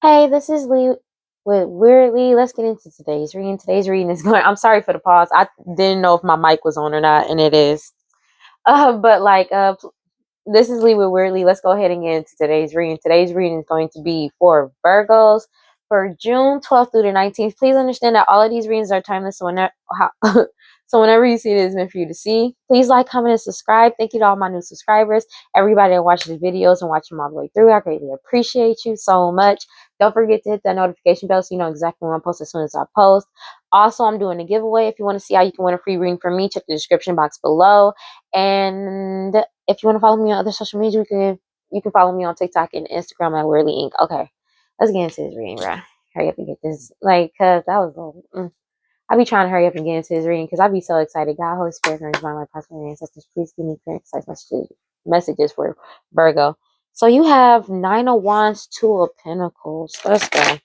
Hey, this is Lee with WeirdLee. Let's get into today's reading. Today's reading is going. I'm sorry for the pause. I didn't know if my mic was on or not, and it is. But this is Lee with WeirdLee. Let's go ahead and get into today's reading. Today's reading is going to be for Virgos for June 12th through the 19th. Please understand that all of these readings are timeless. So whenever you see it, it's meant for you to see. Please like, comment, and subscribe. Thank you to all my new subscribers, everybody that watches the videos and watch them all the way through. I greatly appreciate you so much. Don't forget to hit that notification bell so you know exactly when I post as soon as I post. Also, I'm doing a giveaway. If you want to see how you can win a free reading from me, check the description box below. And if you want to follow me on other social media, you can follow me on TikTok and Instagram at WeirdLee Inc. Okay, let's get into this reading, bro. Hurry up and get this, cause that was a little. I be trying to hurry up and get into this reading because I be so excited. God, Holy Spirit, and my prosperity ancestors, please give me clear, concise messages for Virgo. So you have Nine of Wands, Two of Pentacles. Let's go.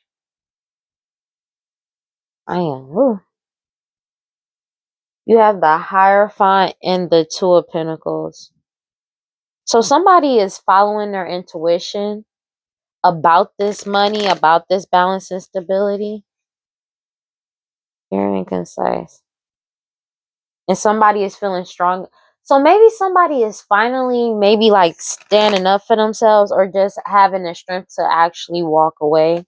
I am. Ooh. You have the Hierophant and the Two of Pentacles. So somebody is following their intuition about this money, about this balance and stability. Clear and concise. And somebody is feeling strong. So maybe somebody is finally maybe like standing up for themselves or just having the strength to actually walk away.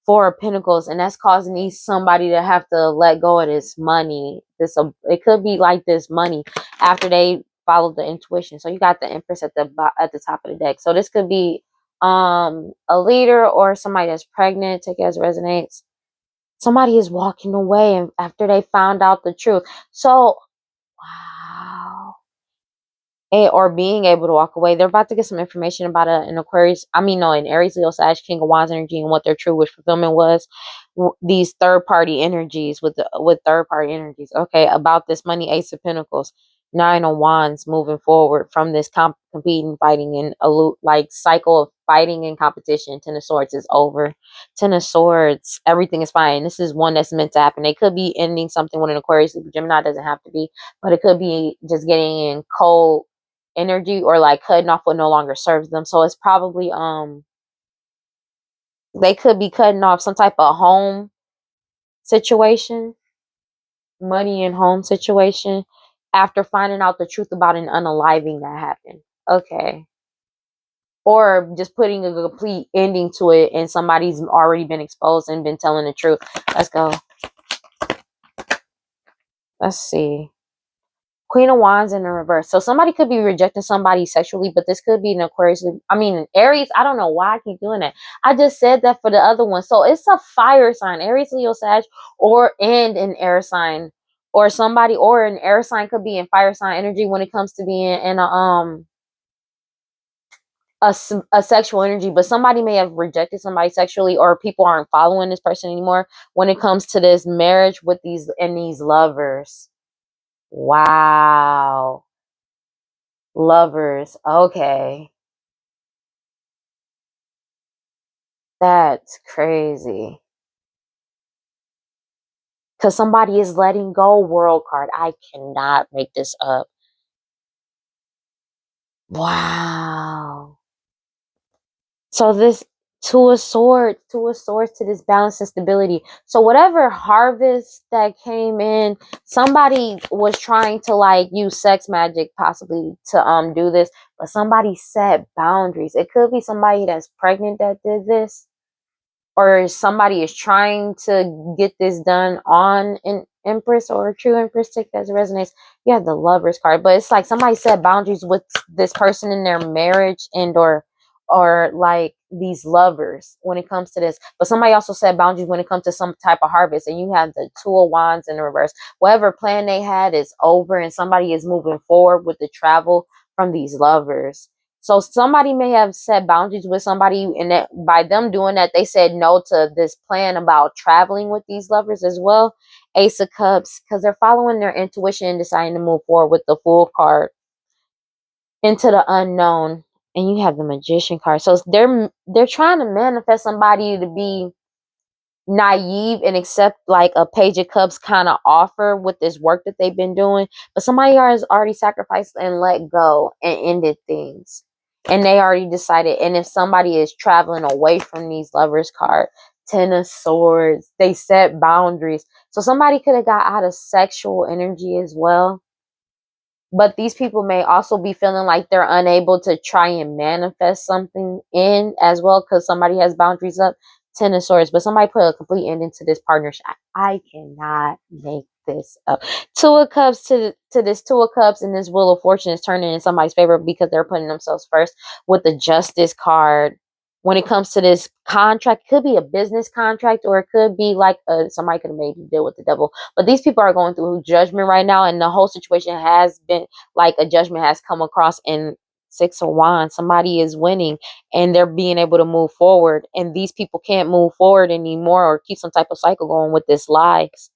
Four of Pentacles, and that's causing somebody to have to let go of this money. It could be like this money after they followed the intuition. So you got the Empress at the top of the deck. So this could be a leader or somebody that's pregnant. Take it as resonates. Somebody is walking away and after they found out the truth. So wow. Or being able to walk away. They're about to get some information about an Aquarius. An Aries, Leo, Sag, King of Wands energy and what their true wish fulfillment was. These third party energies with third party energies. Okay, about this money, Ace of Pentacles, Nine of Wands, moving forward from this competing, fighting, and cycle of fighting and competition. Ten of Swords is over. Ten of Swords, everything is fine. This is one that's meant to happen. They could be ending something with an Aquarius. Gemini doesn't have to be, but it could be just getting in cold energy or like cutting off what no longer serves them. So it's probably they could be cutting off some type of home situation, money and home situation, after finding out the truth about an unaliving that happened. Okay. Or just putting a complete ending to it and somebody's already been exposed and been telling the truth. Let's go. Let's see. Queen of Wands in the reverse. So somebody could be rejecting somebody sexually, but this could be an Aquarius. Aries. I don't know why I keep doing that. I just said that for the other one. So it's a fire sign. Aries, Leo, Sag, and an air sign. Or somebody, or an air sign could be in fire sign energy when it comes to being in a sexual energy, but somebody may have rejected somebody sexually, or people aren't following this person anymore when it comes to this marriage with these lovers. Wow. Lovers. Okay. That's crazy. Because somebody is letting go. World card. I cannot make this up. Wow. So this two of swords to this balance and stability. So whatever harvest that came in, somebody was trying to like use sex magic possibly to do this, but somebody set boundaries. It could be somebody that's pregnant that did this, or somebody is trying to get this done on an Empress or a true Empress. Take that as resonates. You have the Lovers card, but it's like somebody set boundaries with this person in their marriage and or like these lovers when it comes to this. But somebody also set boundaries when it comes to some type of harvest. And you have the Two of Wands in the reverse. Whatever plan they had is over, and somebody is moving forward with the travel from these lovers. So somebody may have set boundaries with somebody, and that by them doing that, they said no to this plan about traveling with these lovers as well. Ace of Cups, because they're following their intuition and deciding to move forward with the Fool card into the unknown. And you have the Magician card. So they're trying to manifest somebody to be naive and accept like a Page of Cups kind of offer with this work that they've been doing. But somebody has already sacrificed and let go and ended things. And they already decided. And if somebody is traveling away from these lovers card, 10 of Swords, they set boundaries. So somebody could have got out of sexual energy as well. But these people may also be feeling like they're unable to try and manifest something in as well because somebody has boundaries up. 10 of Swords, but somebody put a complete end into this partnership. I cannot make this up. 2 of Cups to this 2 of Cups, and this Wheel of Fortune is turning in somebody's favor because they're putting themselves first with the Justice card. When it comes to this contract, it could be a business contract or it could be like somebody could have made a deal with the devil. But these people are going through judgment right now, and the whole situation has been like a judgment has come across. In 6 of Wands, somebody is winning and they're being able to move forward, and these people can't move forward anymore or keep some type of cycle going with this lies,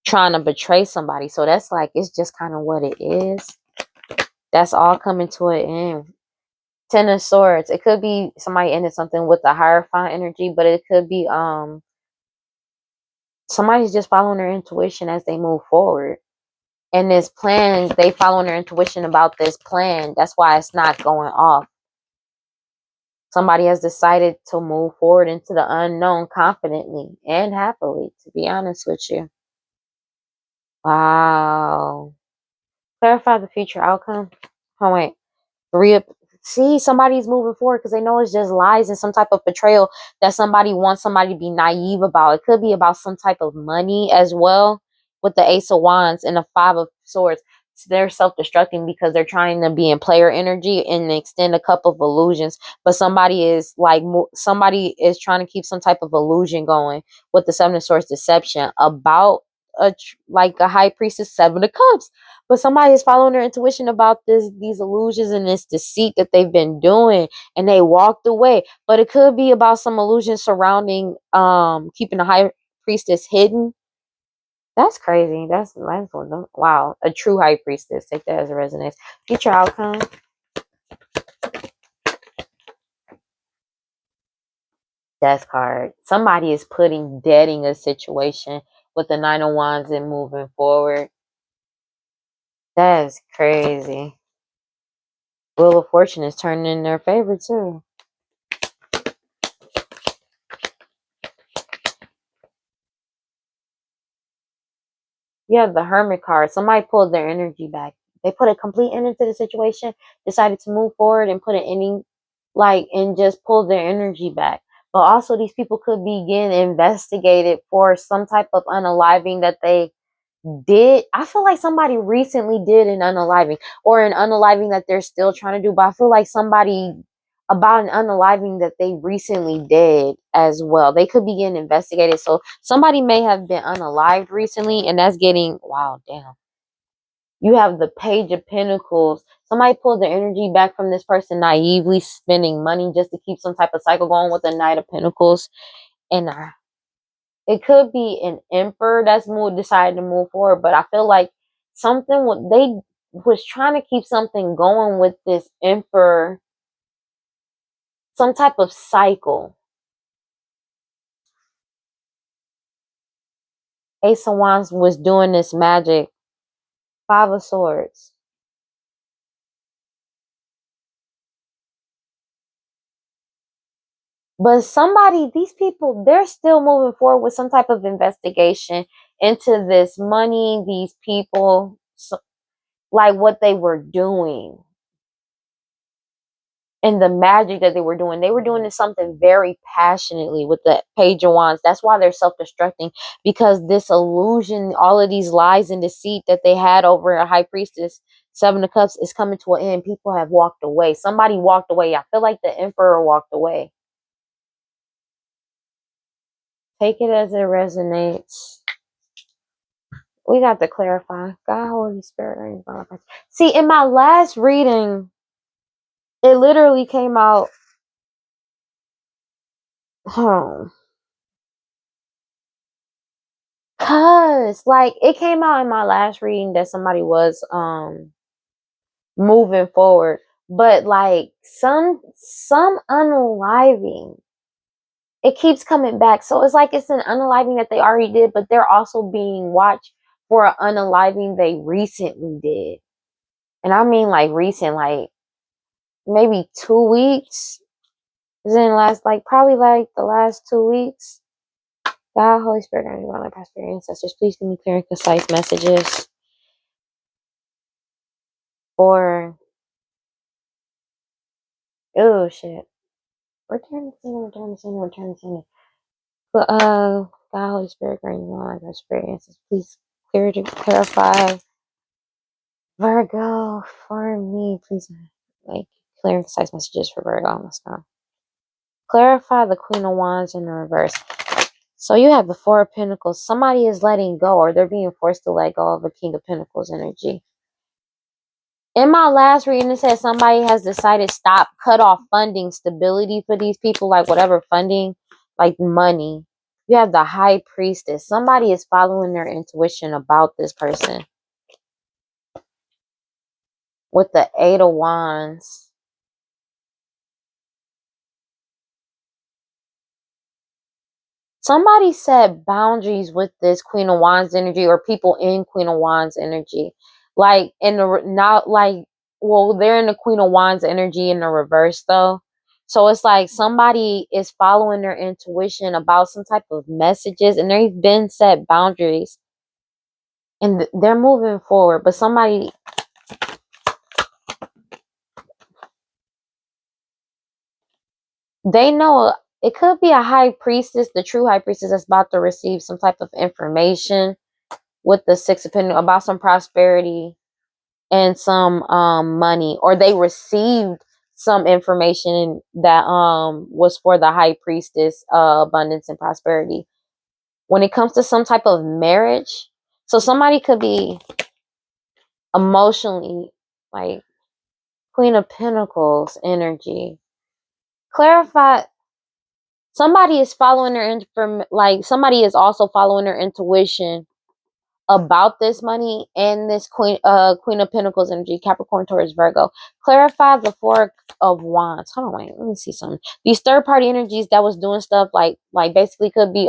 trying to betray somebody. So that's like, it's just kind of what it is. That's all coming to an end. 10 of Swords, it could be somebody ended something with the Hierophant energy, but it could be somebody's just following their intuition as they move forward. And this plan, they following their intuition about this plan. That's why it's not going off. Somebody has decided to move forward into the unknown confidently and happily, to be honest with you. Wow. Clarify the future outcome. Oh, wait. See, somebody's moving forward because they know it's just lies and some type of betrayal that somebody wants somebody to be naive about. It could be about some type of money as well with the Ace of Wands and the 5 of Swords. They're self-destructing because they're trying to be in player energy and extend a couple of illusions. But somebody is like, somebody is trying to keep some type of illusion going with the 7 of Swords deception about like a high priestess, 7 of Cups. But somebody is following their intuition about these illusions and this deceit that they've been doing, and they walked away. But it could be about some illusions surrounding keeping the high priestess hidden. That's crazy. That's wow. A true high priestess. Take that as a resonance. Future outcome. Death card. Somebody is putting deading a situation with the 9 of Wands and moving forward. That is crazy. Wheel of Fortune is turning in their favor too. Yeah, the Hermit card. Somebody pulled their energy back. They put a complete end to the situation, decided to move forward and put an ending, like, and just pull their energy back. But also, these people could be getting investigated for some type of unaliving that they did. I feel like somebody recently did an unaliving, or an unaliving that they're still trying to do. But I feel like somebody about an unaliving that they recently did as well. They could be getting investigated. So somebody may have been unalived recently, and that's getting, wow, damn. You have the Page of Pentacles. Somebody pulled their energy back from this person naively spending money just to keep some type of cycle going with the Knight of Pentacles. And it could be an emperor that's decided to move forward, but I feel like something they was trying to keep something going with this emperor, some type of cycle. Ace of Wands was doing this magic. 5 of Swords. But somebody, these people, they're still moving forward with some type of investigation into this money, these people, like what they were doing and the magic that they were doing. They were doing this something very passionately with the Page of Wands. That's why they're self-destructing, because this illusion, all of these lies and deceit that they had over a high priestess, 7 of Cups, is coming to an end. People have walked away. Somebody walked away. I feel like the emperor walked away. Take it as it resonates. We got to clarify. God, Holy Spirit. See, in my last reading, it literally came out. Cause like it came out in my last reading that somebody was moving forward, but like some unaliving, it keeps coming back. So it's like it's an unaliving that they already did, but they're also being watched for an unaliving they recently did. And I mean like recent, like maybe 2 weeks. It's in last, like, probably like the last 2 weeks. God, Holy Spirit, guide me, my pastor, ancestors, please give me clear and concise messages for, oh shit, return to sender, return to sender, return to sender. But God, Holy Spirit, guide me, my pastor, ancestors, please clarify Virgo for me, please, like, clear and concise messages for Virgo. Let's go. Clarify the Queen of Wands in the reverse. So you have the Four of Pentacles. Somebody is letting go, or they're being forced to let go of a King of Pentacles energy. In my last reading, it says somebody has decided stop, cut off funding stability for these people, like whatever funding, like money. You have the High Priestess. Somebody is following their intuition about this person. With the Eight of Wands. Somebody set boundaries with this Queen of Wands energy, or people in Queen of Wands energy. Like, in the, not like, well, they're in the Queen of Wands energy in the reverse though. So it's like somebody is following their intuition about some type of messages, and they've been set boundaries and they're moving forward. But somebody, they know it could be a high priestess, the true high priestess that's about to receive some type of information with the Six of Pentacles about some prosperity and some money, or they received some information that was for the high priestess, abundance and prosperity when it comes to some type of marriage. So somebody could be emotionally, like, Queen of Pentacles energy. Clarify, somebody is following their like, somebody is also following their intuition about this money and this Queen of Pentacles energy, Capricorn, Taurus, Virgo. Clarify the Four of Wands. Hold on, wait, let me see something. These third party energies that was doing stuff like basically could be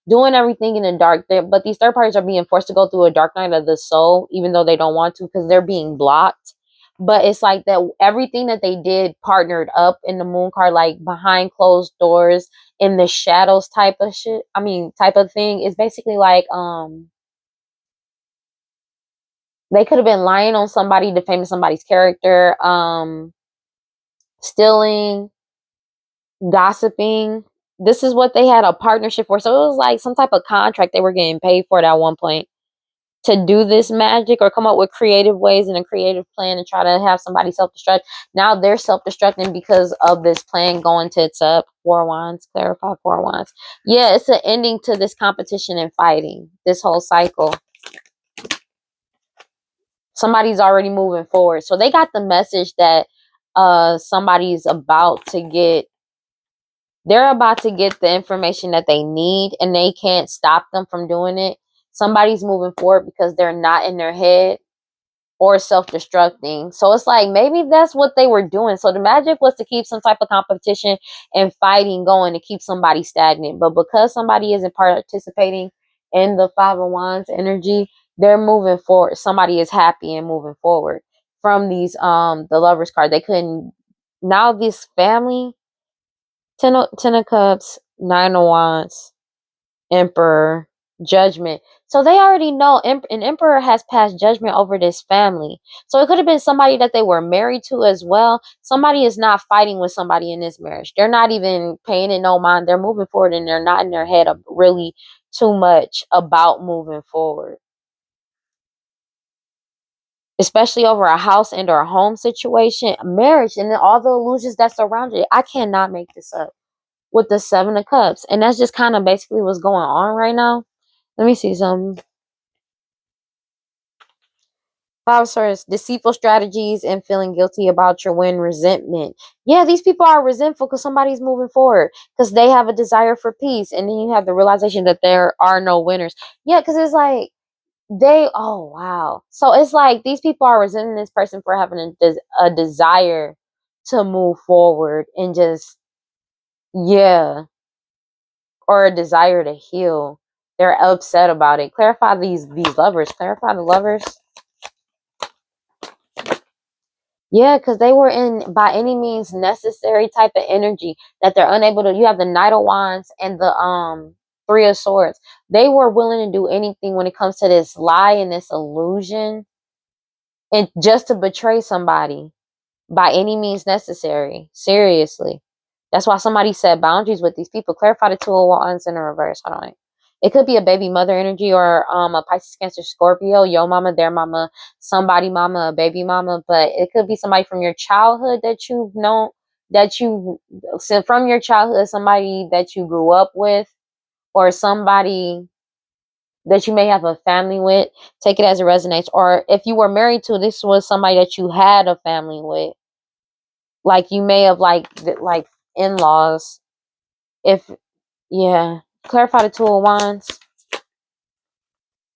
doing everything in the dark, but these third parties are being forced to go through a dark night of the soul, even though they don't want to, because they're being blocked. But it's like that everything that they did partnered up in the moon card, like behind closed doors, in the shadows type of shit. I mean, type of thing. Is basically like they could have been lying on somebody, defaming somebody's character, stealing, gossiping. This is what they had a partnership for. So it was like some type of contract they were getting paid for at one point to do this magic or come up with creative ways and a creative plan and try to have somebody self-destruct. Now they're self-destructing because of this plan going tits up. Four of Wands, clarify Four of Wands. Yeah, it's an ending to this competition and fighting, this whole cycle. Somebody's already moving forward. So they got the message that somebody's about to get, they're about to get the information that they need, and they can't stop them from doing it. Somebody's moving forward because they're not in their head or self-destructing. So it's like maybe that's what they were doing. So the magic was to keep some type of competition and fighting going to keep somebody stagnant. But because somebody isn't participating in the Five of Wands energy, they're moving forward. Somebody is happy and moving forward from these the Lovers card. They couldn't, now this family, Ten of Cups, Nine of Wands, Emperor, Judgment. So they already know an Emperor has passed judgment over this family. So it could have been somebody that they were married to as well. Somebody is not fighting with somebody in this marriage. They're not even paying it no mind. They're moving forward, and they're not in their head of really too much about moving forward. Especially over a house and or a home situation, marriage, and then all the illusions that surround it. I cannot make this up. With the Seven of Cups. And that's just kind of basically what's going on right now. Let me see some. Five of Swords, deceitful strategies and feeling guilty about your win, resentment. Yeah, these people are resentful because somebody's moving forward because they have a desire for peace. And then you have the realization that there are no winners. Yeah, because it's like oh, wow. So it's like these people are resenting this person for having a desire to move forward and just, yeah, or a desire to heal. They're upset about it. Clarify these lovers. Clarify the lovers. Yeah, because they were in by any means necessary type of energy that they're unable to. You have the Knight of Wands and the Three of Swords. They were willing to do anything when it comes to this lie and this illusion, and just to betray somebody by any means necessary. Seriously. That's why somebody set boundaries with these people. Clarify the Two of Wands in the reverse. Hold on. It could be a baby mother energy or a Pisces, Cancer, Scorpio, yo mama, their mama, somebody mama, a baby mama, but it could be somebody from your childhood that you've known, that you, so from your childhood, somebody that you grew up with, or somebody that you may have a family with. Take it as it resonates. Or if you were married to, this was somebody that you had a family with. Like you may have like in-laws. If yeah. Clarify the Two of Wands.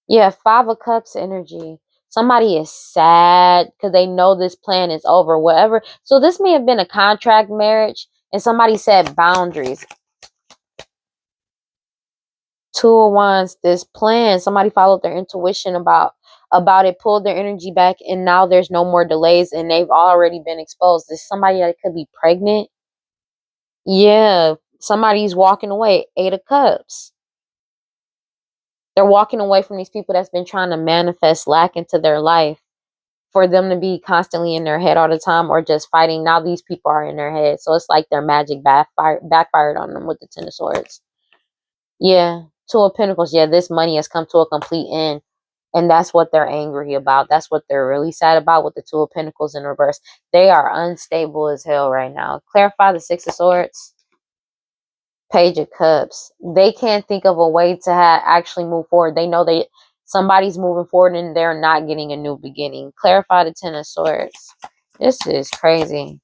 Yeah, Five of Cups energy. Somebody is sad because they know this plan is over. Whatever. So this may have been a contract marriage and somebody set boundaries. Two of Wands, this plan, somebody followed their intuition about it, pulled their energy back, and now there's no more delays and they've already been exposed. There's somebody that could be pregnant. Yeah, somebody's walking away. Eight of Cups. They're walking away from these people that's been trying to manifest lack into their life for them to be constantly in their head all the time or just fighting. Now these people are in their head. So it's like their magic backfired on them with the Ten of Swords. Yeah. Two of Pentacles. Yeah, this money has come to a complete end. And that's what they're angry about. That's what they're really sad about with the Two of Pentacles in reverse. They are unstable as hell right now. Clarify the Six of Swords. Page of Cups. They can't think of a way to actually move forward. They know somebody's moving forward and they're not getting a new beginning. Clarify the Ten of Swords. This is crazy.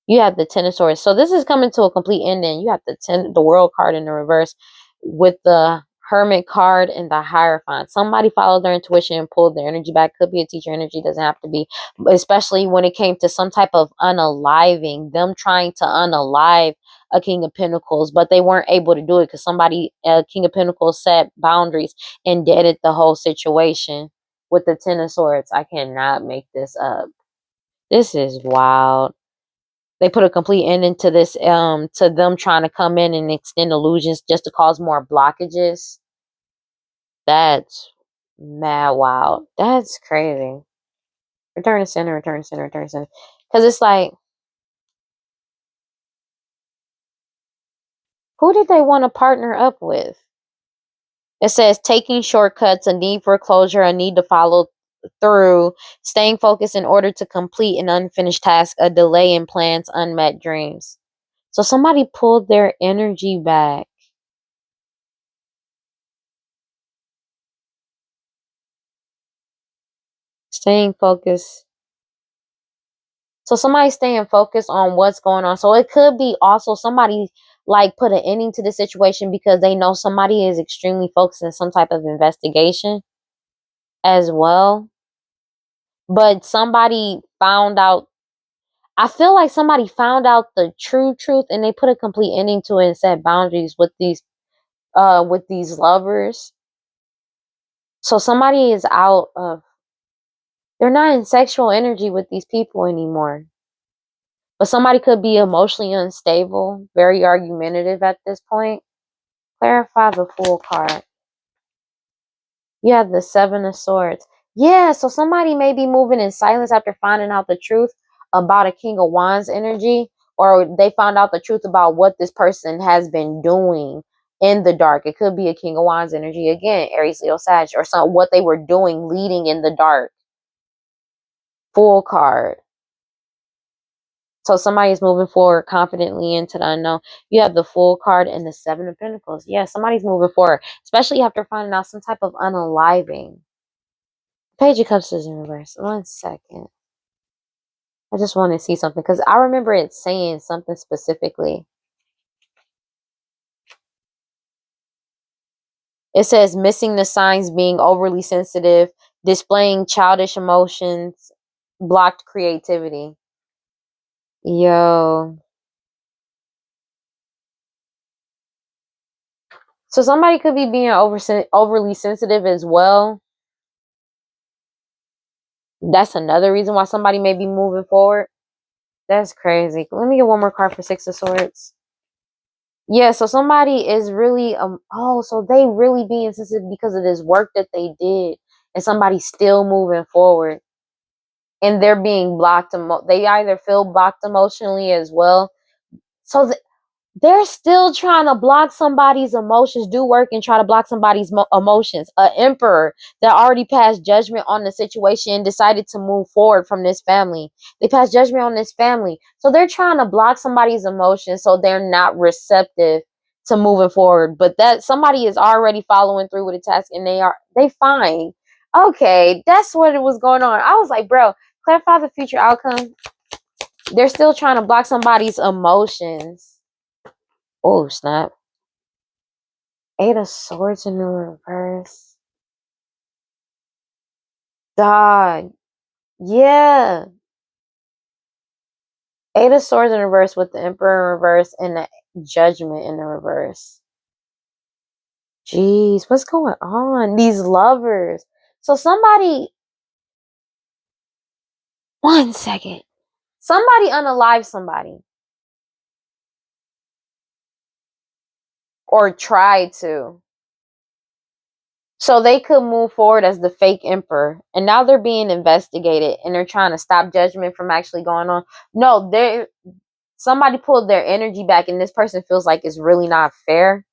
You have the Ten of Swords. So this is coming to a complete ending. You have the World card in the reverse with the Hermit card and the Hierophant. Somebody followed their intuition and pulled their energy back. Could be a teacher energy, doesn't have to be. Especially when it came to some type of unaliving, them trying to unalive a King of Pentacles, but they weren't able to do it because somebody, King of Pentacles, set boundaries and deaded the whole situation with the Ten of Swords. I cannot make this up. This is wild. They put a complete ending to this, to them trying to come in and extend illusions just to cause more blockages. That's mad wild. That's crazy. Return to center, return to center, return to center. Because it's like, who did they want to partner up with? It says taking shortcuts, a need for closure, a need to follow through, staying focused in order to complete an unfinished task, a delay in plans, unmet dreams. So somebody pulled their energy back. Staying focused. So somebody's staying focused on what's going on. So it could be also somebody like put an ending to the situation because they know somebody is extremely focused in some type of investigation as well. But somebody found out, I feel like somebody found out the true truth and they put a complete ending to it and set boundaries with these lovers. So somebody is out of, they're not in sexual energy with these people anymore. But somebody could be emotionally unstable, very argumentative at this point. Clarify the Fool card. You have the Seven of Swords. Yeah, so somebody may be moving in silence after finding out the truth about a King of Wands energy, or they found out the truth about what this person has been doing in the dark. It could be a King of Wands energy again, Aries, Leo, Sag, or what they were doing leading in the dark. Fool card. So somebody is moving forward confidently into the unknown. You have the Fool card and the Seven of Pentacles. Yeah, somebody's moving forward, especially after finding out some type of unaliving. Page of Cups is in reverse. 1 second. I just want to see something because I remember it saying something specifically. It says missing the signs, being overly sensitive, displaying childish emotions, blocked creativity. Yo. So somebody could be being overly sensitive as well. That's another reason why somebody may be moving forward. That's crazy. Let me get one more card for Six of Swords. Yeah, so somebody is really so they really being sensitive because of this work that they did, and somebody's still moving forward, and they're being blocked. They either feel blocked emotionally as well. So they're still trying to block somebody's emotions, do work and try to block somebody's emotions. An emperor that already passed judgment on the situation and decided to move forward from this family. They passed judgment on this family. So they're trying to block somebody's emotions so they're not receptive to moving forward. But that somebody is already following through with a task and they fine. Okay, that's what it was going on. I was like, bro, clarify the future outcome. They're still trying to block somebody's emotions. Oh, snap. Eight of Swords in the reverse. Dog. Yeah. Eight of Swords in reverse with the Emperor in reverse and the Judgment in the reverse. Jeez, what's going on? These lovers. So somebody, one second. Somebody unalive somebody. Or tried to. So they could move forward as the fake emperor. And now they're being investigated and they're trying to stop judgment from actually going on. No, somebody pulled their energy back and this person feels like it's really not fair,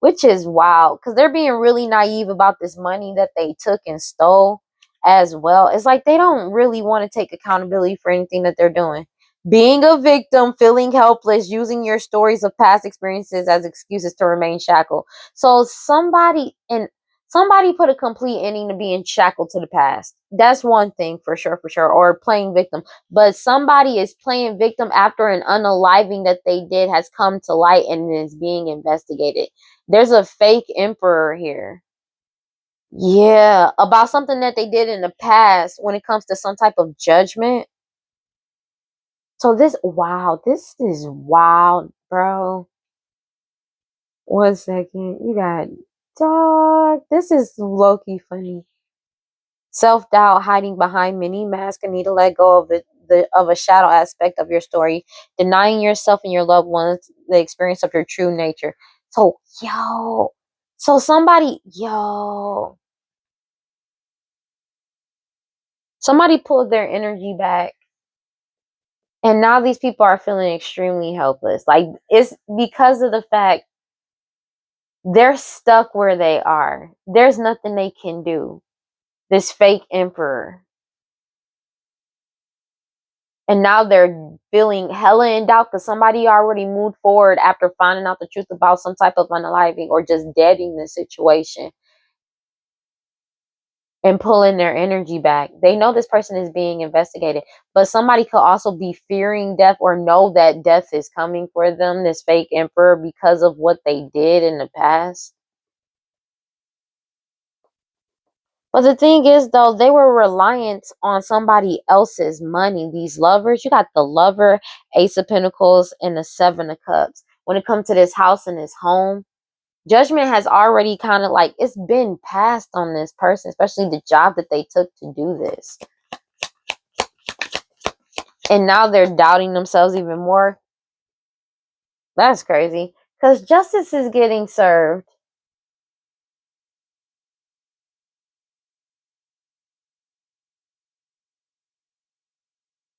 which is wild because they're being really naive about this money that they took and stole as well. It's like they don't really want to take accountability for anything that they're doing. Being a victim, feeling helpless, using your stories of past experiences as excuses to remain shackled. So somebody put a complete ending to being shackled to the past. That's one thing for sure, or playing victim. But somebody is playing victim after an unaliving that they did has come to light and is being investigated. There's a fake emperor here. Yeah, about something that they did in the past when it comes to some type of judgment. So this is wild, bro. One second. You got dog. This is low-key funny. Self-doubt, hiding behind many masks, and need to let go of of a shadow aspect of your story, denying yourself and your loved ones the experience of your true nature. So, yo, somebody pulled their energy back, and now these people are feeling extremely helpless. Like, it's because of the fact they're stuck where they are. There's nothing they can do. This fake emperor. And now they're feeling hella in doubt because somebody already moved forward after finding out the truth about some type of unaliving or just deading the situation and pulling their energy back. They know this person is being investigated, but somebody could also be fearing death or know that death is coming for them, this fake emperor, because of what they did in the past. But the thing is, though, they were reliant on somebody else's money. These lovers, you got the lover, Ace of Pentacles, and the Seven of Cups. When it comes to this house and this home, judgment has already kind of like, it's been passed on this person, especially the job that they took to do this. And now they're doubting themselves even more. That's crazy. Because justice is getting served.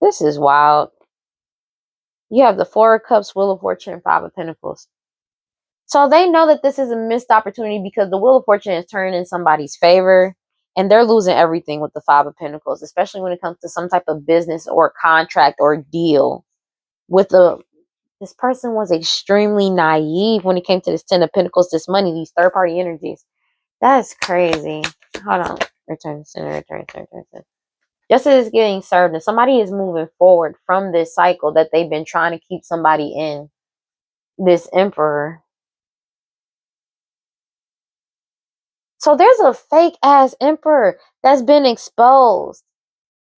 This is wild. You have the Four of Cups, Wheel of Fortune, and Five of Pentacles. So they know that this is a missed opportunity because the Wheel of Fortune is turning in somebody's favor and they're losing everything with the Five of Pentacles, especially when it comes to some type of business or contract or deal. This person was extremely naive when it came to this Ten of Pentacles, this money, these third party energies. That's crazy. Hold on. Return, center, return, return, return. Justice is getting served and somebody is moving forward from this cycle that they've been trying to keep somebody in. This emperor. So there's a fake ass emperor that's been exposed.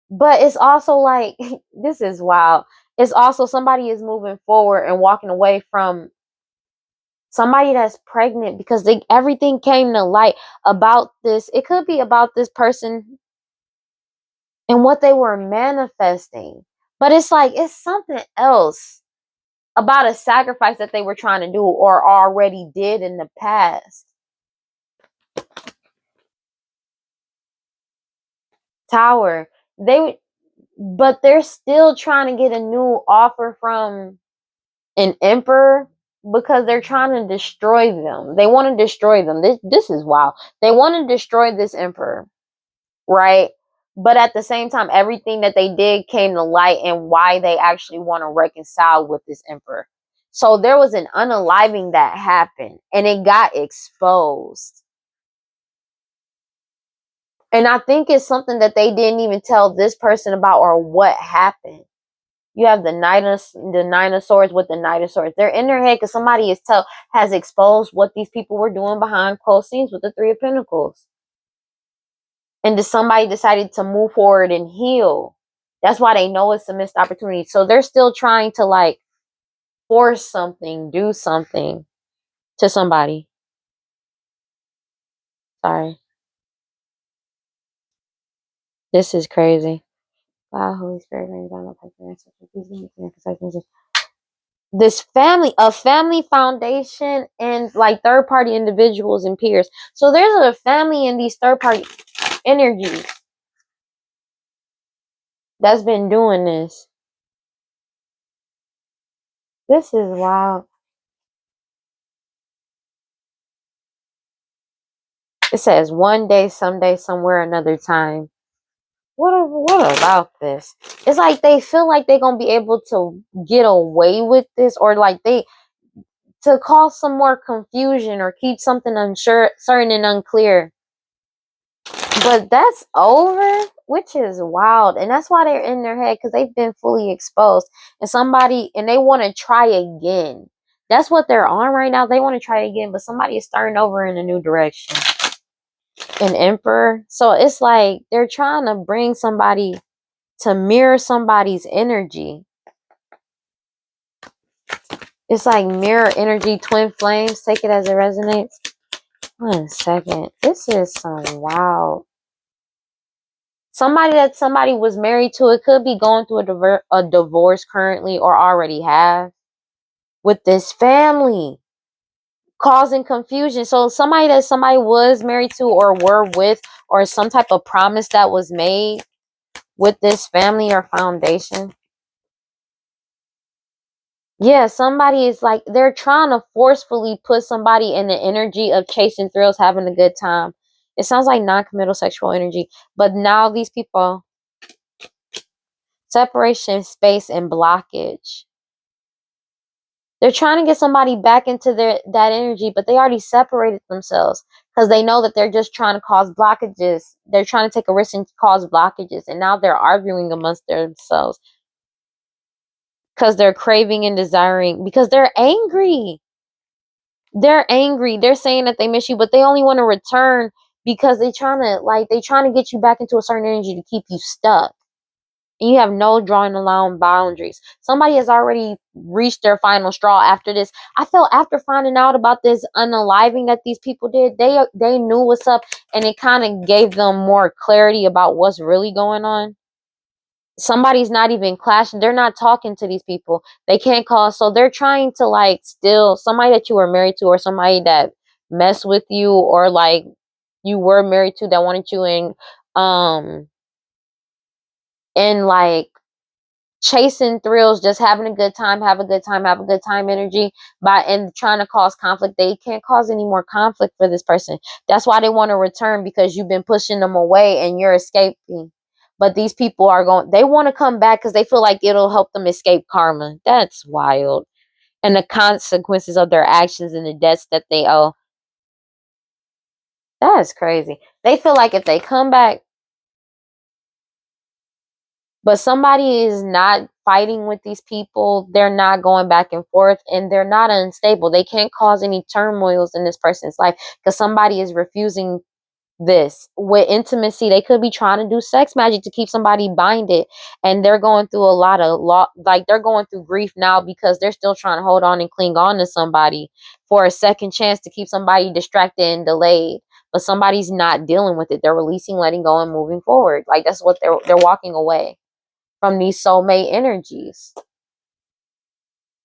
But it's also like, this is wild. It's also somebody is moving forward and walking away from somebody that's pregnant because everything came to light about this. It could be about this person. and what they were manifesting. But it's like, it's something else about a sacrifice that they were trying to do or already did in the past. Tower. But they're still trying to get a new offer from an emperor because they're trying to destroy them. They want to destroy them. This is wild. They want to destroy this emperor, right? But at the same time, everything that they did came to light and why they actually want to reconcile with this emperor. So there was an unaliving that happened and it got exposed. And I think it's something that they didn't even tell this person about or what happened. You have the Nine of Swords with the Knight of Swords. They're in their head because somebody has exposed what these people were doing behind closed scenes with the Three of Pentacles. And somebody decided to move forward and heal. That's why they know it's a missed opportunity. So they're still trying to like force something, do something to somebody. Sorry. This is crazy. Wow, Holy Spirit, rain down upon this family, a family foundation, and like third party individuals and peers. So there's a family in these third party energies that's been doing this. This is wild. It says one day, someday, somewhere, another time. What about this? It's like they feel like they're gonna be able to get away with this, or like they to cause some more confusion or keep something unsure, certain and unclear. But that's over, which is wild. And that's why they're in their head, because they've been fully exposed. And they want to try again. That's what they're on right now. They want to try again, but somebody is starting over in a new direction. An emperor. So it's like they're trying to bring somebody to mirror somebody's energy. It's like mirror energy, twin flames. Take it as it resonates. 1 second. This is some wild. Somebody that somebody was married to, it could be going through a divorce currently or already have with this family, causing confusion. So somebody that somebody was married to or were with, or some type of promise that was made with this family or foundation. Yeah, somebody is like, they're trying to forcefully put somebody in the energy of chasing thrills, having a good time. It sounds like non-committal sexual energy. But now these people, separation, space, and blockage. They're trying to get somebody back into that energy, but they already separated themselves because they know that they're just trying to cause blockages. They're trying to take a risk and cause blockages. And now they're arguing amongst themselves because they're craving and desiring, because they're angry. They're angry. They're saying that they miss you, but they only want to return because they're trying to get you back into a certain energy to keep you stuck. And you have no drawing the line boundaries. Somebody has already reached their final straw after this. I felt after finding out about this unaliving that these people did, they knew what's up, and it kind of gave them more clarity about what's really going on. Somebody's not even clashing. They're not talking to these people. They can't call. So they're trying to like still somebody that you were married to, or somebody that messed with you, or like you were married to that wanted you in like chasing thrills, just having a good time, have a good time, have a good time energy, and trying to cause conflict. They can't cause any more conflict for this person. That's why they want to return, because you've been pushing them away and you're escaping. But these people they want to come back because they feel like it'll help them escape karma. That's wild. And the consequences of their actions and the debts that they owe. That's crazy. They feel like if they come back, but somebody is not fighting with these people, they're not going back and forth, and they're not unstable. They can't cause any turmoils in this person's life because somebody is refusing this. With intimacy, they could be trying to do sex magic to keep somebody binded, and they're going through they're going through grief now because they're still trying to hold on and cling on to somebody for a second chance to keep somebody distracted and delayed. but somebody's not dealing with it. They're releasing, letting go, and moving forward. Like that's what they're walking away from these soulmate energies.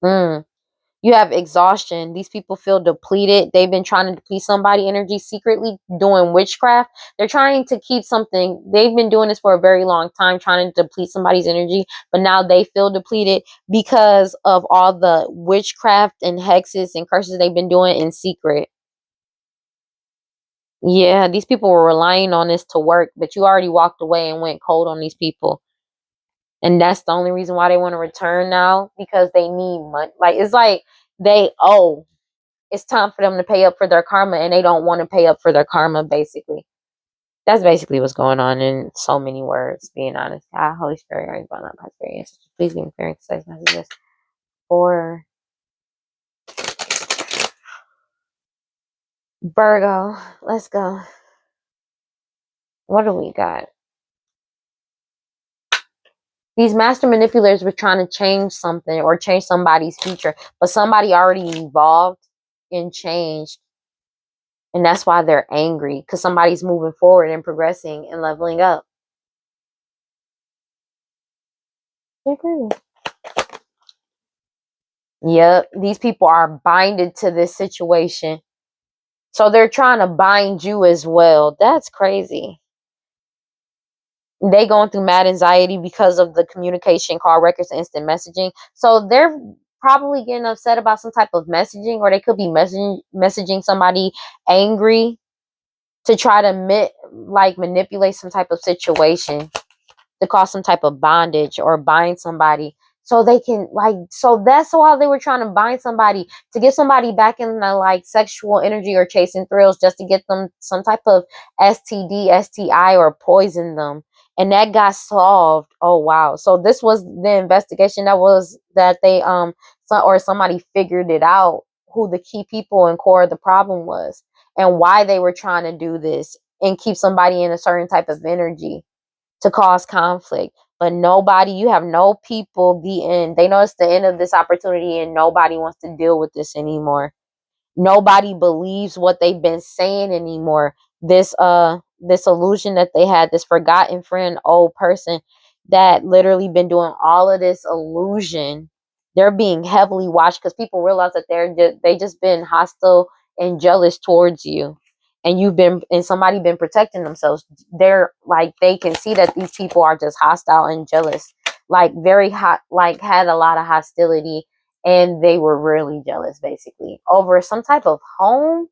You have exhaustion. These people feel depleted. They've been trying to deplete somebody energy secretly, doing witchcraft. They're trying to keep something. They've been doing this for a very long time, trying to deplete somebody's energy, but now they feel depleted because of all the witchcraft and hexes and curses they've been doing in secret. Yeah, these people were relying on this to work, but you already walked away and went cold on these people. And that's the only reason why they want to return now, because they need money. Like, it's like they owe. It's time for them to pay up for their karma, and they don't want to pay up for their karma, basically. That's basically what's going on in so many words, being honest. God, Holy Spirit, guide, by my prosperity ancestors. Please give me clear and concise messages for Virgo. Let's go. What do we got? These master manipulators were trying to change something or change somebody's future, but somebody already evolved and changed. And that's why they're angry, because somebody's moving forward and progressing and leveling up. I agree. Yep, these people are binded to this situation. So they're trying to bind you as well. That's crazy. They going through mad anxiety because of the communication, call records, instant messaging. So they're probably getting upset about some type of messaging, or they could be messaging somebody angry to try to manipulate some type of situation, to cause some type of bondage or bind somebody, so they can so that's why they were trying to bind somebody, to get somebody back in the sexual energy or chasing thrills, just to get them some type of STD, STI, or poison them. And that got solved. Oh wow. So this was the investigation that they or somebody figured it out, who the key people and core of the problem was, and why they were trying to do this and keep somebody in a certain type of energy to cause conflict. But you have no people, the end. They know it's the end of this opportunity, and nobody wants to deal with this anymore. Nobody believes what they've been saying anymore. This illusion that they had, this forgotten friend, old person that literally been doing all of this illusion. They're being heavily watched because people realize that they just been hostile and jealous towards you, and somebody been protecting themselves. They're like, they can see that these people are just hostile and jealous, like very hot, like had a lot of hostility, and they were really jealous basically over some type of home.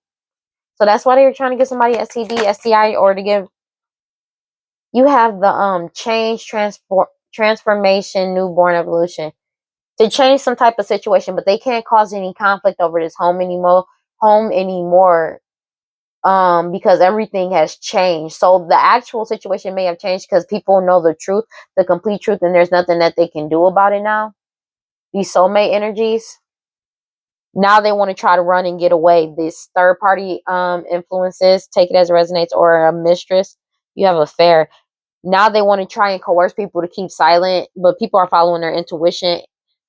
So that's why they were trying to give somebody STD, STI, or to give. You have the change, transformation, newborn, evolution, to change some type of situation, but they can't cause any conflict over this home anymore, because everything has changed. So the actual situation may have changed because people know the truth, the complete truth, and there's nothing that they can do about it now. These soulmate energies, now they want to try to run and get away. These third party influences, take it as it resonates, or a mistress, you have an affair. Now they want to try and coerce people to keep silent, but people are following their intuition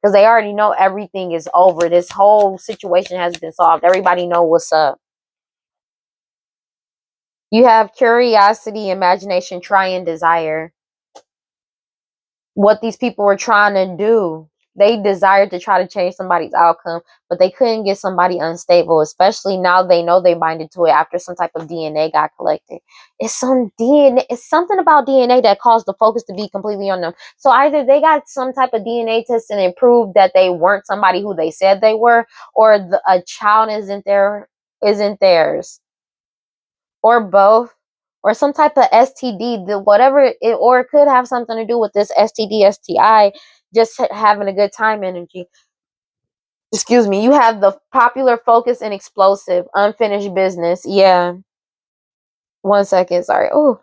because they already know everything is over. This whole situation has been solved. Everybody know what's up. You have curiosity, imagination, try, and desire. What these people were trying to do, they desired to try to change somebody's outcome, but they couldn't get somebody unstable, especially now they know they binded to it after some type of DNA got collected. It's something about DNA that caused the focus to be completely on them. So either they got some type of DNA test and it proved that they weren't somebody who they said they were, or a child isn't theirs, or both, or some type of STD, or it could have something to do with this STD, STI, just having a good time energy. Excuse me. You have the popular, focus, and explosive, unfinished business. Yeah. 1 second. Sorry. Oh,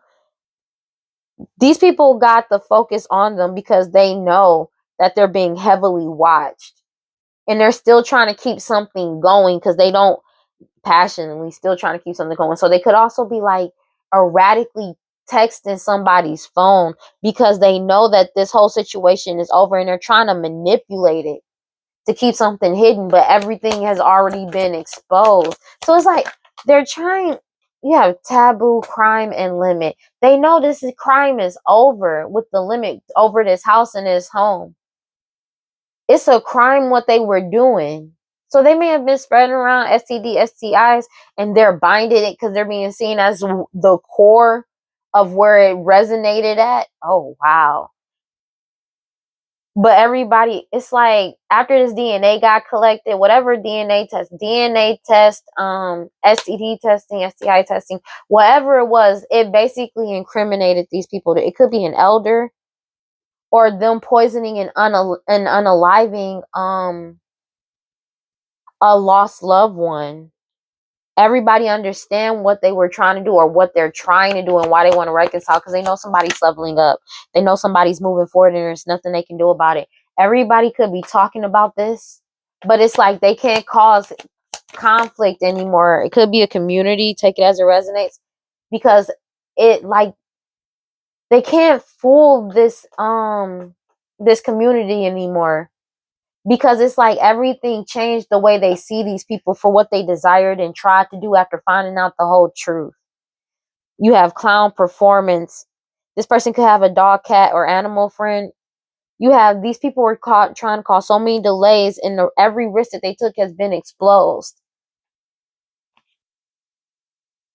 these people got the focus on them because they know that they're being heavily watched, and they're still trying to keep something going because they don't passionately still trying to keep something going. So they could also be like erratically texting somebody's phone because they know that this whole situation is over, and they're trying to manipulate it to keep something hidden, but everything has already been exposed. So it's like they're trying, You have taboo, crime, and limit. They know crime is over with the limit over this house and this home. It's a crime what they were doing. So they may have been spreading around STD, STIs, and they're binding it because they're being seen as the core of where it resonated at. Oh, wow. But everybody, it's like after this DNA got collected, whatever DNA test, STD testing, STI testing, whatever it was, it basically incriminated these people. It could be an elder or them poisoning and unaliving a lost loved one. Everybody understand what they were trying to do or what they're trying to do and why they want to reconcile, because they know somebody's leveling up. They know somebody's moving forward and there's nothing they can do about it. Everybody could be talking about this, but it's like they can't cause conflict anymore. It could be a community, take it as it resonates, because it like they can't fool this community anymore. Because it's like everything changed the way they see these people for what they desired and tried to do after finding out the whole truth. You have clown performance. This person could have a dog, cat, or animal friend. You have these people were caught trying to cause so many delays, and every risk that they took has been exposed.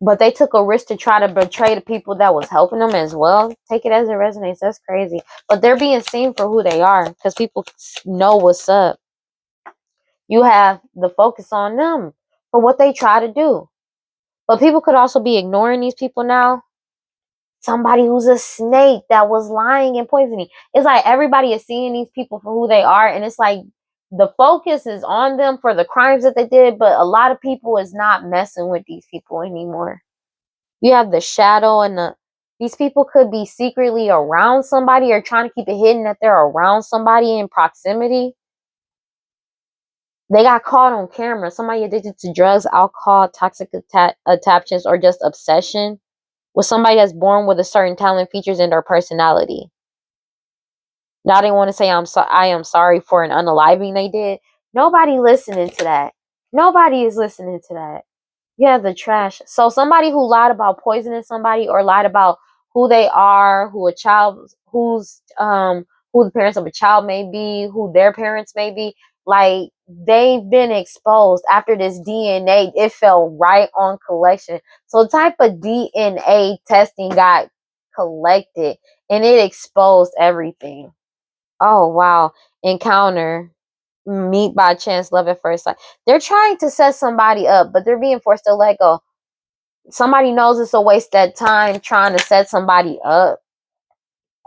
But they took a risk to try to betray the people that was helping them as well. Take it as it resonates. That's crazy. But they're being seen for who they are because people know what's up. You have the focus on them for what they try to do. But people could also be ignoring these people now. Somebody who's a snake that was lying and poisoning. It's like everybody is seeing these people for who they are. And it's like the focus is on them for the crimes that they did. But a lot of people is not messing with these people anymore. You have the shadow and these people could be secretly around somebody or trying to keep it hidden that they're around somebody in proximity. They got caught on camera. Somebody addicted to drugs, alcohol, toxic attachments, or just obsession with somebody that's born with a certain talent, features, and their personality. Now they want to say I am sorry for an unaliving they did. Nobody listening to that. Nobody is listening to that. Yeah, the trash. So somebody who lied about poisoning somebody or lied about who they are, who the parents of a child may be, who their parents may be, like they've been exposed after this DNA. It fell right on collection. So type of DNA testing got collected and it exposed everything. Oh wow. Encounter. Meet by chance, love at first sight. They're trying to set somebody up, but they're being forced to let go. Somebody knows it's a waste of time trying to set somebody up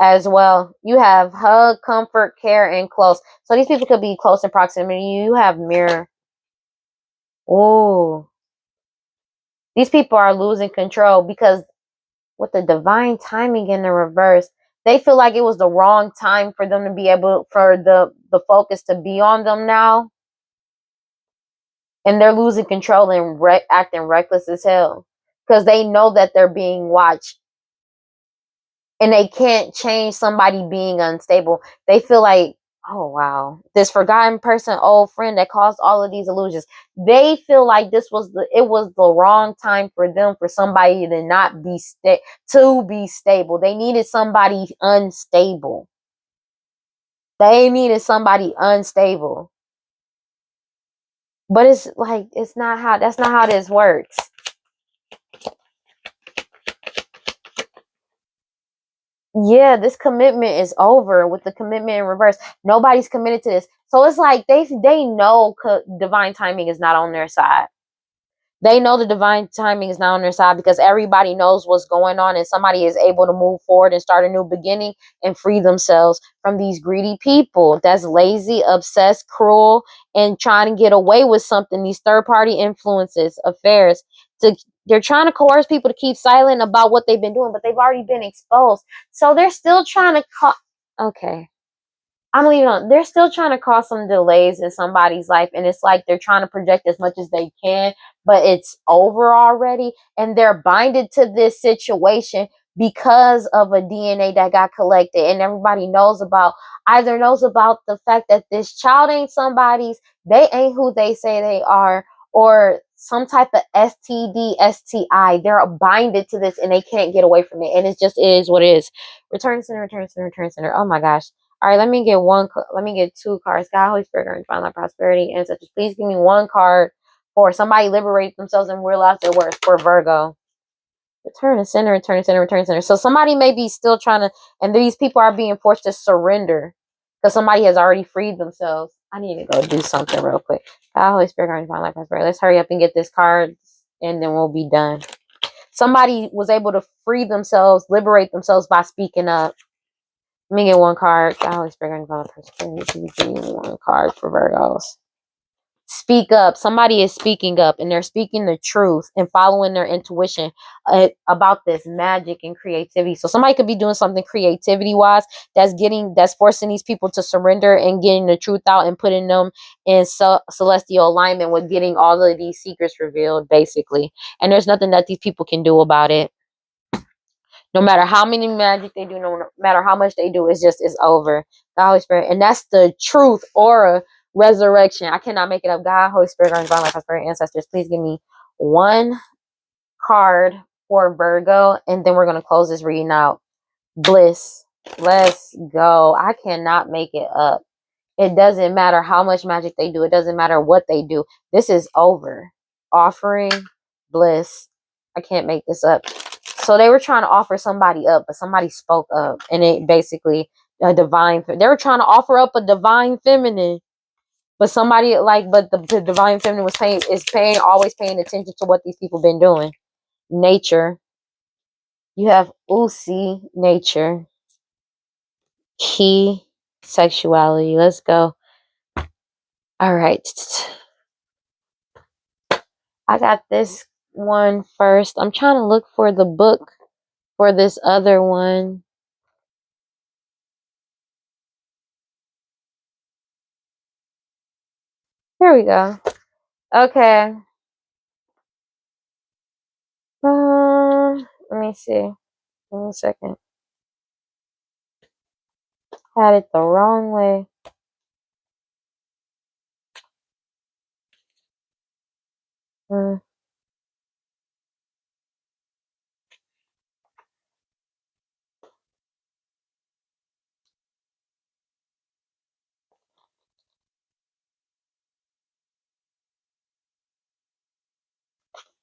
as well. You have hug, comfort, care, and close. So these people could be close in proximity. You have mirror. Oh, these people are losing control because with the divine timing in the reverse, they feel like it was the wrong time for them to be able for the focus to be on them now, and they're losing control and acting reckless as hell because they know that they're being watched and they can't change somebody being unstable. They feel like, oh wow, this forgotten person, old friend that caused all of these illusions. They feel like it was the wrong time for them for somebody to not be to be stable. They needed somebody unstable. They needed somebody unstable. But it's like that's not how this works. Yeah, this commitment is over with the commitment in reverse. Nobody's committed to this. So it's like they know divine timing is not on their side. They know the divine timing is not on their side because everybody knows what's going on and somebody is able to move forward and start a new beginning and free themselves from these greedy people that's lazy, obsessed, cruel, and trying to get away with something. These third-party influences, affairs, they're trying to coerce people to keep silent about what they've been doing, but they've already been exposed. So they're still trying to okay. I'm leaving on. They're still trying to cause some delays in somebody's life, and it's like they're trying to project as much as they can, but it's over already, and they're binded to this situation because of a DNA that got collected, and everybody knows about the fact that this child ain't somebody's, they ain't who they say they are, or some type of STD, STI. They're binded to this and they can't get away from it. And it just is what it is. Return center, return center, return center. Oh my gosh. All right, let me get two cards. God, Holy Spirit, and find that prosperity. And such as, please give me one card for somebody liberate themselves and realize their worth for Virgo. Return to center, return to center, return to center. So somebody may be still trying to, and these people are being forced to surrender because somebody has already freed themselves. I need to go do something real quick. God, Holy Spirit, God, find life, prosperity. Let's hurry up and get this card, and then we'll be done. Somebody was able to free themselves, liberate themselves by speaking up. Let me get one card. God, Holy Spirit, God, find life, prosperity. Give me one card for Virgos. Speak up. Somebody is speaking up and they're speaking the truth and following their intuition about this magic and creativity. So somebody could be doing something creativity wise that's forcing these people to surrender and getting the truth out and putting them in celestial alignment with getting all of these secrets revealed, basically. And there's nothing that these people can do about it. No matter how many magic they do, no matter how much they do, it's over. The Holy Spirit. And that's the truth, aura, resurrection. I cannot make it up. God, Holy Spirit, God, divine life, prosperity, ancestors. Please give me one card for Virgo. And then we're going to close this reading out. Bliss. Let's go. I cannot make it up. It doesn't matter how much magic they do. It doesn't matter what they do. This is over. Offering, bliss. I can't make this up. So they were trying to offer somebody up, but somebody spoke up. And it basically, they were trying to offer up a divine feminine. But the divine feminine always paying attention to what these people been doing. Nature. You have Usi, nature. Key, sexuality. Let's go. All right. I got this one first. I'm trying to look for the book for this other one. Here we go. Okay. Let me see. 1 second. Had it the wrong way.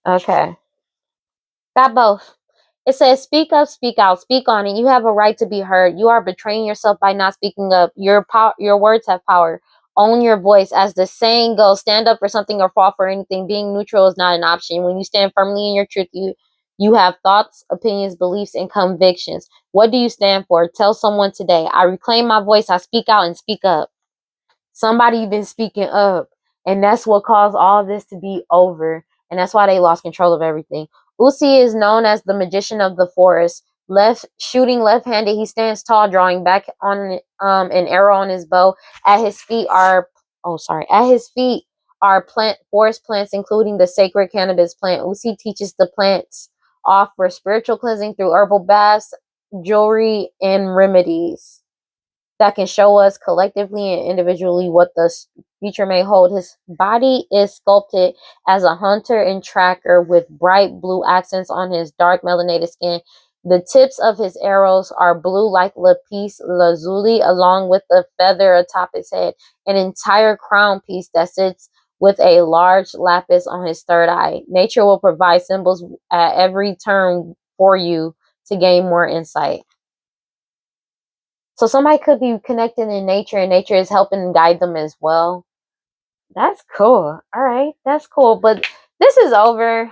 Okay. Got both. It says, speak up, speak out, speak on it. You have a right to be heard. You are betraying yourself by not speaking up. Your words have power. Own your voice. As the saying goes, stand up for something or fall for anything. Being neutral is not an option. When you stand firmly in your truth, you have thoughts, opinions, beliefs, and convictions. What do you stand for? Tell someone today. I reclaim my voice. I speak out and speak up. Somebody been speaking up, and that's what caused all this to be over, and that's why they lost control of everything. Uzi is known as the magician of the forest. Left-handed, he stands tall, drawing back on an arrow on his bow. At his feet are forest plants, including the sacred cannabis plant. Uzi teaches the plants off for spiritual cleansing through herbal baths, jewelry, and remedies that can show us collectively and individually what the future may hold. His body is sculpted as a hunter and tracker with bright blue accents on his dark melanated skin. The tips of his arrows are blue like lapis lazuli, along with a feather atop his head, an entire crown piece that sits with a large lapis on his third eye. Nature will provide symbols at every turn for you to gain more insight. So somebody could be connected in nature, and nature is helping guide them as well. That's cool. All right, that's cool. But this is over.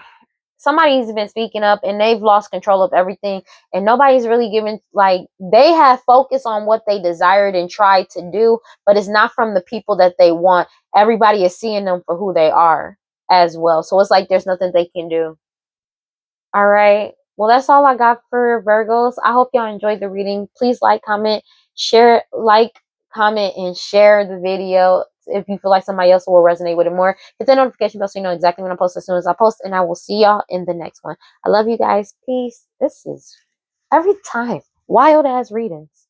Somebody's been speaking up, and they've lost control of everything, and nobody's really given, they have focused on what they desired and tried to do, but it's not from the people that they want. Everybody is seeing them for who they are as well. So it's like there's nothing they can do. All right. Well, that's all I got for Virgos. I hope y'all enjoyed the reading. Please comment, comment, and share the video if you feel like somebody else will resonate with it more. Hit that notification bell so you know exactly when I post as soon as I post. And I will see y'all in the next one. I love you guys. Peace. This is every time wild ass readings.